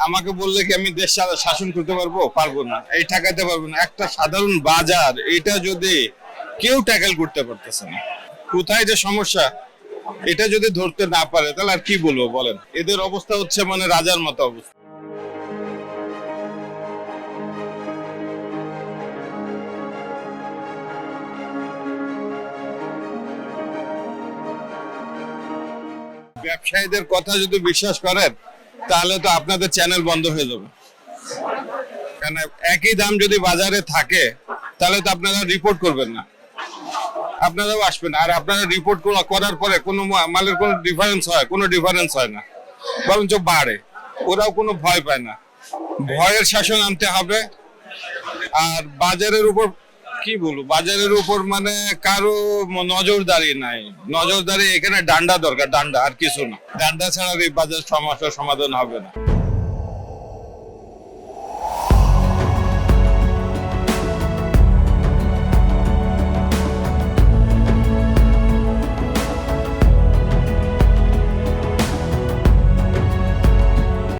আমাকে বললে কি আমি দেশ শাসন করতে পারবো? পারবো না, এই ঠেকাতে পারবো না। একটা সাধারণ বাজার, এটা যদি কেউ ট্যাকেল করতে পারতেছে না, কোথায় যে সমস্যা এটা যদি ধরতে না পারে, তাহলে আর কি বলবো বলেন? এদের অবস্থা হচ্ছে মানে রাজার মতো অবস্থা। ব্যবসায়ীদের কথা যদি বিশ্বাস করেন, তাহলে তো আপনাদের চ্যানেল বন্ধ হয়ে যাবে। কেন, একই দাম যদি বাজারে থাকে, তাহলে তো আপনারা রিপোর্ট করবেন না, আপনারাও আসবেন। আর আপনারা রিপোর্ট করার পরে কোনো মালের কোনো ডিফারেন্স হয়? কোনো ডিফারেন্স হয় না, বরঞ্চ বাড়ে। ওরাও কোনো ভয় পায় না। ভয়ের শাসন আনতে হবে। আর বাজারের উপর কি বলবো, বাজারের উপর মানে কারো নজরদারি নাই। নজরদারি এখানে ডান্ডা দরকার, ডান্ডা, আর কিছু না। ডান্ডা ছাড়া এই বাজার সমস্যার সমাধান হবে না।